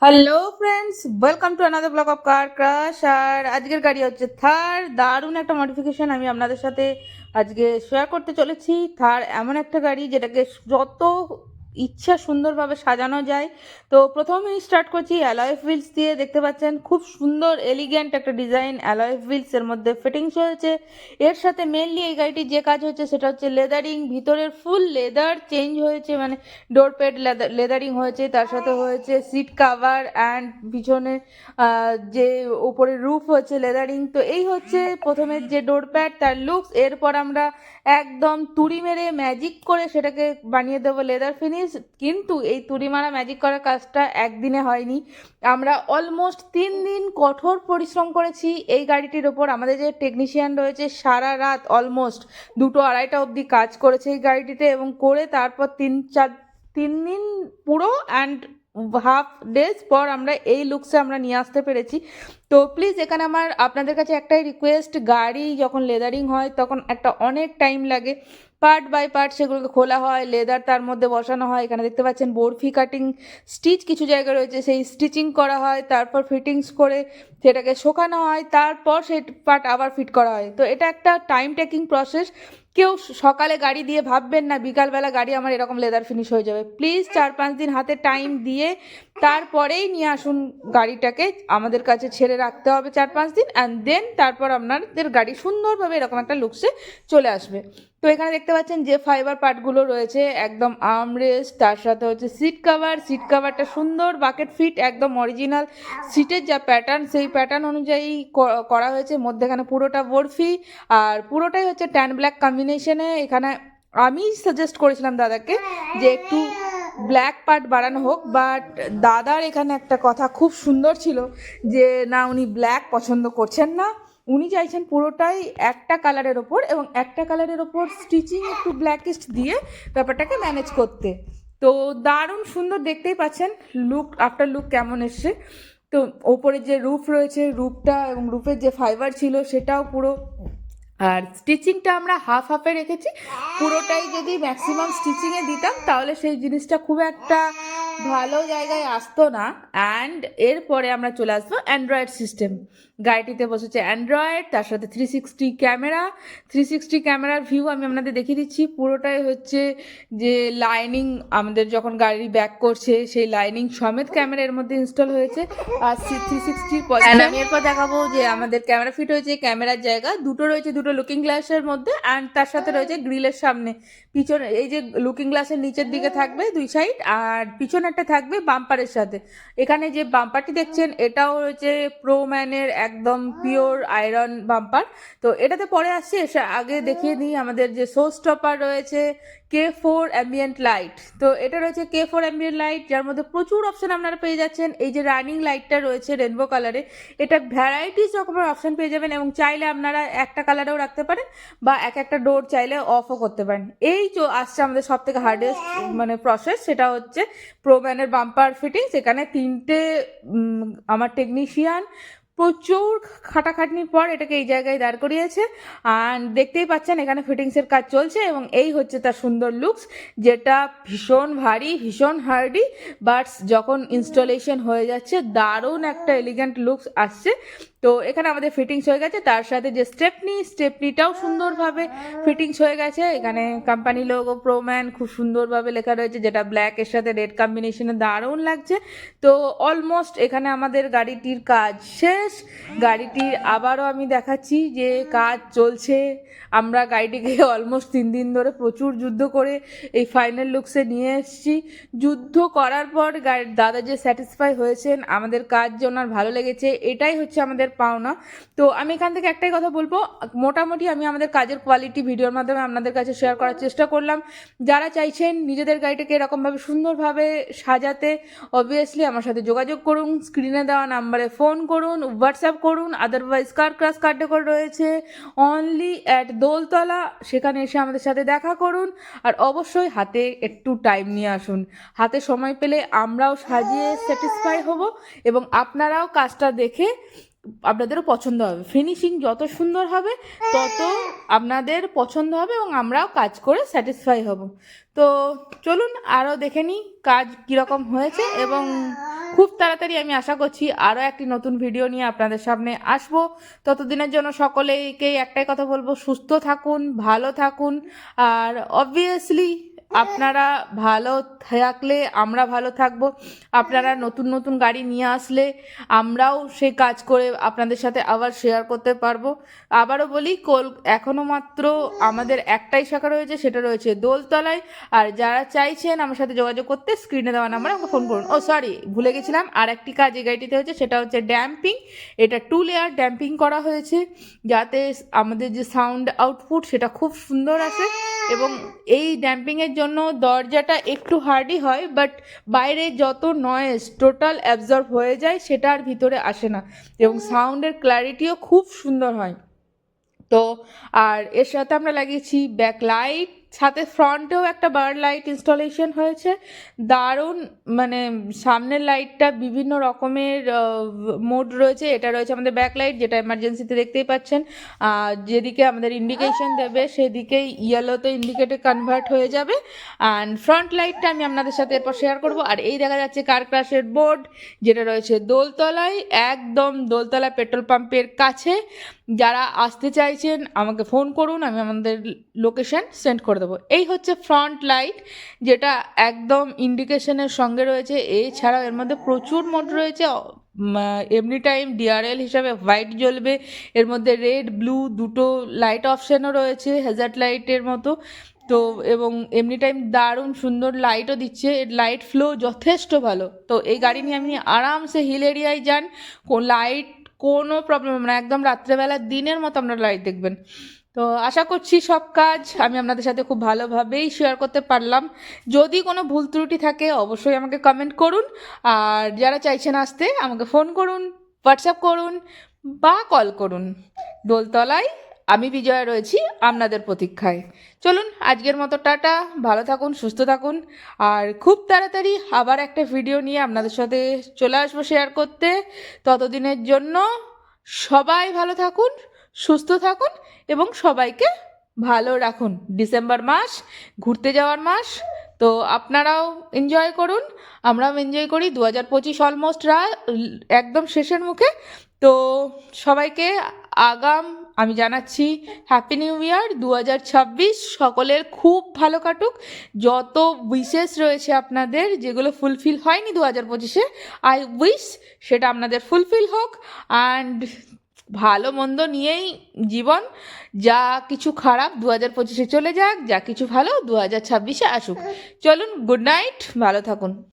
Hello friends, welcome to another blog of car crash. আর আজকের গাড়ি হচ্ছে থার। দারুণ একটা মডিফিকেশন আমি আপনাদের সাথে আজকে শেয়ার করতে চলেছি। থার এমন একটা গাড়ি যেটাকে যত ইচ্ছা সুন্দরভাবে সাজানো যায়। তো প্রথমেই স্টার্ট করছি অ্যালয় হুইলস দিয়ে। দেখতে পাচ্ছেন খুব সুন্দর এলিগেন্ট একটা ডিজাইন অ্যালয় হুইলস এর মধ্যে ফিটিংস হয়েছে। এর সাথে মেনলি এই গাড়িটির যে কাজ হচ্ছে সেটা হচ্ছে লেদারিং। ভিতরের ফুল লেদার চেঞ্জ হয়েছে, মানে ডোর প্যাড লেদারিং হয়েছে, তার সাথে হয়েছে সিট কাভার অ্যান্ড পিছনে যে উপরে রুফ হচ্ছে লেদারিং। তো এই হচ্ছে প্রথমে যে ডোর প্যাড তার লুকস। এরপর আমরা একদম তুড়ি মেরে ম্যাজিক করে সেটাকে বানিয়ে দেবো লেদার ফিনিশ। কিন্তু এই তুড়ি মারা ম্যাজিক করার কাজটা একদিনে হয়নি, আমরা অলমোস্ট 3 দিন কঠোর পরিশ্রম করেছি এই গাড়িটির ওপর। আমাদের যে টেকনিশিয়ান রয়েছে সারা রাত অলমোস্ট 2টো-2:30টা অবধি কাজ করেছে এই গাড়িটিতে, এবং করে তারপর 3 দিন পুরো অ্যান্ড হাফ ডেজ পর আমরা এই লুকসে আমরা নিয়ে আসতে পেরেছি। তো প্লিজ এখানে আমার আপনাদের কাছে একটাই রিকোয়েস্ট, গাড়ি যখন লেদারিং হয় তখন একটা অনেক টাইম লাগে, পার্ট বাই পার্ট সেগুলোকে খোলা হয়, লেদার তার মধ্যে বসানো হয়। এখানে দেখতে পাচ্ছেন বরফি কাটিং স্টিচ কিছু জায়গায় রয়েছে, সেই স্টিচিং করা হয়, তারপর ফিটিংস করে সেটাকে শোকানো হয়, তারপর সেই পার্ট আবার ফিট করা হয়। তো এটা একটা টাইম টেকিং প্রসেস। কেউ সকালে গাড়ি দিয়ে ভাববেন না বিকালবেলা গাড়ি আমার এরকম লেদার ফিনিশ হয়ে যাবে। প্লিজ 4-5 দিন হাতে টাইম দিয়ে তারপরেই নিয়ে আসুন গাড়িটাকে, আমাদের কাছে ছেড়ে রাখতে হবে 4-5 দিন, অ্যান্ড দেন তারপর আপনাদের গাড়ি সুন্দরভাবে এরকম একটা লুকসে চলে আসবে। তো এখানে দেখতে পাচ্ছেন যে ফাইবার পার্টগুলো রয়েছে, একদম আর্মরেস্ট, তার সাথে হচ্ছে সিট কাভার। সিট কাভারটা সুন্দর বাকেট ফিট, একদম অরিজিনাল সিটের যা প্যাটার্ন সেই প্যাটার্ন অনুযায়ী করা হয়েছে। মধ্যেখানে পুরোটা বরফি আর পুরোটাই হচ্ছে ট্যান ব্ল্যাক কম্বিনেশনে। এখানে আমি সাজেস্ট করেছিলাম দাদাকে যে একটু ব্ল্যাক পার্ট বাড়ানো হোক, বাট দাদার এখানে একটা কথা খুব সুন্দর ছিল যে না, উনি ব্ল্যাক পছন্দ করছেন না, উনি চাইছেন পুরোটাই একটা কালারের ওপর, এবং একটা কালারের ওপর স্টিচিং একটু ব্ল্যাকিস্ট দিয়ে ব্যাপারটাকে ম্যানেজ করতে। তো দারুণ সুন্দর, দেখতেই পাচ্ছেন লুক আফটার লুক কেমন এসছে। তো ওপরে যে রুফ রয়েছে, রুফটা এবং রুফের যে ফাইবার ছিল সেটাও পুরো, আর স্টিচিংটা আমরা হাফ হাফে রেখেছি। পুরোটাই যদি ম্যাক্সিমাম স্টিচিংয়ে দিতাম তাহলে সেই জিনিসটা খুব একটা ভালো জায়গায় আসতো না। অ্যান্ড এরপরে আমরা চলে আসবো অ্যান্ড্রয়েড সিস্টেম। গাড়িটিতে বসেছে অ্যান্ড্রয়েড, তার সাথে 360 ক্যামেরা। 360 ক্যামেরার ভিউ আমি আপনাদের দেখিয়ে দিচ্ছি। পুরোটাই হচ্ছে যে লাইনিং, আমাদের যখন গাড়ি ব্যাক করছে সেই লাইনিং সমেত ক্যামেরা এর মধ্যে ইনস্টল হয়েছে। আর 360 আমি এরপর দেখাবো যে আমাদের ক্যামেরা ফিট হয়েছে। ক্যামেরার জায়গা দুটো রয়েছে, দুটো লুকিং গ্লাসের মধ্যে, অ্যান্ড তার সাথে রয়েছে গ্রিলের সামনে। পিছনে এই যে লুকিং গ্লাসের নিচের দিকে থাকবে 2 সাইড, আর পিছনে একটা থাকবে বাম্পারের সাথে। এখানে যে বাম্পারটি দেখছেন এটাও হচ্ছে প্রোম্যানের একদম পিওর আয়রন বাম্পার। তো এটাতে পরে আসছে, আগে দেখিয়ে নিই আমাদের যে শো স্টপার রয়েছে K4 অ্যাম্বিয়েন্ট লাইট। তো এটা রয়েছে K4 অ্যাম্বিয়েন্ট লাইট, যার মধ্যে প্রচুর অপশন আপনারা পেয়ে যাচ্ছেন। এই যে রানিং লাইটটা রয়েছে রেনবো কালারে, এটা ভ্যারাইটিস রকমের অপশন পেয়ে যাবেন, এবং চাইলে আপনারা একটা কালারেও রাখতে পারেন বা একটা ডোর চাইলে অফও করতে পারেন। এই আসছে আমাদের সব থেকে হার্ডেস্ট মানে প্রসেস, সেটা হচ্ছে প্রোম্যানের বাম্পার ফিটিংস। এখানে 3টে আমার টেকনিশিয়ান প্রচুর খাটাখাটনির পর এটাকে এই জায়গায় দাঁড় করিয়েছে। আর দেখতেই পাচ্ছেন এখানে ফিটিংসের কাজ চলছে, এবং এই হচ্ছে তার সুন্দর লুকস, যেটা ভীষণ ভারী, ভীষণ হার্ডি, বাট যখন ইনস্টলেশন হয়ে যাচ্ছে দারুণ একটা এলিগেন্ট লুকস আসছে। তো এখানে আমাদের ফিটিংস হয়ে গেছে, তার সাথে যে স্টেপনিটাও সুন্দরভাবে ফিটিংস হয়ে গেছে। এখানে কোম্পানি লোগো প্রোম্যান খুব সুন্দরভাবে লেখা রয়েছে, যেটা ব্ল্যাকের সাথে রেড কম্বিনেশনে দারুণ লাগছে। তো অলমোস্ট এখানে আমাদের গাড়িটির কাজ শেষ। গাড়িটির আবারও আমি দেখাচ্ছি যে কাজ চলছে। আমরা গাড়িটিকে অলমোস্ট 3 দিন ধরে প্রচুর যুদ্ধ করে এই ফাইনাল লুকসে নিয়ে এসেছি। যুদ্ধ করার পর দাদা যে স্যাটিসফাই হয়েছেন, আমাদের কাজ যে ওনার ভালো লেগেছে, এটাই হচ্ছে আমাদের পাওনা। তো আমি এখান থেকে একটাই কথা বলবো, মোটামুটি আমি আমাদের কাজের কোয়ালিটি ভিডিওর মাধ্যমে আপনাদের কাছে শেয়ার করার চেষ্টা করলাম। যারা চাইছেন নিজেদের গাড়িটাকে এরকমভাবে সুন্দরভাবে সাজাতে, অবভিয়াসলি আমার সাথে যোগাযোগ করুন, স্ক্রিনে দেওয়া নাম্বারে ফোন করুন, হোয়াটসঅ্যাপ করুন। আদারওয়াইজ কার ক্রাশ কার্যকর রয়েছে অনলি অ্যাট দোলতলা, সেখানে এসে আমাদের সাথে দেখা করুন। আর অবশ্যই হাতে একটু টাইম নিয়ে আসুন, হাতে সময় পেলে আমরাও সাজিয়ে স্যাটিসফাই হব, এবং আপনারাও কাজটা দেখে আপনাদেরও পছন্দ হবে। ফিনিশিং যত সুন্দর হবে তত আপনাদের পছন্দ হবে এবং আমরাও কাজ করে স্যাটিসফাই হব। তো চলুন আরও দেখে নিই কাজ কীরকম হয়েছে, এবং খুব তাড়াতাড়ি আমি আশা করছি আরও একটি নতুন ভিডিও নিয়ে আপনাদের সামনে আসবো। ততদিনের জন্য সকলেকেই একটাই কথা বলবো, সুস্থ থাকুন, ভালো থাকুন, আর অবভিয়াসলি আপনারা ভালো থাকলে আমরা ভালো থাকবো। আপনারা নতুন নতুন গাড়ি নিয়ে আসলে আমরাও সেই কাজ করে আপনাদের সাথে আবার শেয়ার করতে পারবো। আবারও বলি, এখনও মাত্র আমাদের একটাই শাখা রয়েছে, সেটা রয়েছে দোলতলায়। আর যারা চাইছেন আমার সাথে যোগাযোগ করতে, স্ক্রিনে দেওয়া নাম্বারে আমাকে ফোন করুন। ও সরি, ভুলে গেছিলাম, আর একটি কাজ এই গাড়িটিতে হয়েছে, সেটা হচ্ছে ড্যাম্পিং। এটা 2 লেয়ার ড্যাম্পিং করা হয়েছে, যাতে আমাদের যে সাউন্ড আউটপুট সেটা খুব সুন্দর আসে। এবং এই ড্যাম্পিংয়ের জন্য দরজাটা একটু হার্ডই হয়, বাট বাইরে যত নয়েজ টোটাল অ্যাবজর্ব হয়ে যায় সেটা আর ভিতরে আসে না, এবং সাউন্ডের ক্ল্যারিটিও খুব সুন্দর হয়। তো আর এর সাথে আমরা লাগিয়েছি ব্যাক লাইট, সাথে ফ্রন্টেও একটা বার লাইট ইনস্টলেশন হয়েছে। দারুণ, মানে সামনের লাইটটা বিভিন্ন রকমের মোড রয়েছে। এটা রয়েছে আমাদের ব্যাক লাইট, যেটা এমার্জেন্সিতে দেখতেই পাচ্ছেন, যেদিকে আমাদের ইন্ডিকেশন দেবে সেদিকেই ইয়েলোতে ইন্ডিকেটে কনভার্ট হয়ে যাবে। অ্যান্ড ফ্রন্ট লাইটটা আমি আপনাদের সাথে এরপর শেয়ার করব। আর এই দেখা যাচ্ছে কার ক্রাশের বোর্ড, যেটা রয়েছে দোলতলায়, একদম দোলতলা পেট্রোল পাম্পের কাছে। যারা আসতে চাইছেন আমাকে ফোন করুন, আমি আমাদের লোকেশন সেন্ড করে দেবো। এই হচ্ছে ফ্রন্ট লাইট, যেটা একদম ইন্ডিকেশনের সঙ্গে রয়েছে। এছাড়াও এর মধ্যে প্রচুর মোড রয়েছে। এমনি টাইম ডিআরএল হিসাবে হোয়াইট জ্বলবে, এর মধ্যে রেড ব্লু দুটো লাইট অপশানও রয়েছে হ্যাজার্ড লাইটের মতো। তো এবং এমনি টাইম দারুণ সুন্দর লাইটও দিচ্ছে, লাইট ফ্লো যথেষ্ট ভালো। তো এই গাড়ি নিয়ে আপনি আরামসে হিল এরিয়ায় যান, লাইট কোনো প্রবলেম হবে না, একদম রাত্রেবেলা দিনের মতো আপনারা লাইট দেখবেন। তো আশা করছি সব কাজ আমি আপনাদের সাথে খুব ভালোভাবেই শেয়ার করতে পারলাম। যদি কোনো ভুল ত্রুটি থাকে অবশ্যই আমাকে কমেন্ট করুন, আর যারা চাইছেন আসতে আমাকে ফোন করুন, হোয়াটসঅ্যাপ করুন বা কল করুন। দোলতলায় আমি বিজয়া রয়েছি আপনাদের প্রতীক্ষায়। চলুন আজকের মতো টাটা, ভালো থাকুন, সুস্থ থাকুন, আর খুব তাড়াতাড়ি আবার একটা ভিডিও নিয়ে আপনাদের সাথে চলে আসবো শেয়ার করতে। ততদিনের জন্য সবাই ভালো থাকুন, সুস্থ থাকুন এবং সবাইকে ভালো রাখুন। ডিসেম্বর মাস ঘুরতে যাওয়ার মাস, তো আপনারাও এনজয় করুন, আমরাও এনজয় করি। 2025 অলমোস্ট একদম শেষের মুখে। তো সবাইকে আমি জানাচ্ছি হ্যাপি নিউ ইয়ার 2026। সকলের খুব ভালো কাটুক। যত উইশেস রয়েছে আপনাদের, যেগুলো ফুলফিল হয়নি 2025-এ, আই উইশ সেটা আপনাদের ফুলফিল হোক। অ্যান্ড ভালো মন্দ নিয়েই জীবন, যা কিছু খারাপ 2025-এ চলে যাক, যা কিছু ভালো 2026-এ আসুক। চলুন, গুড নাইট, ভালো থাকুন।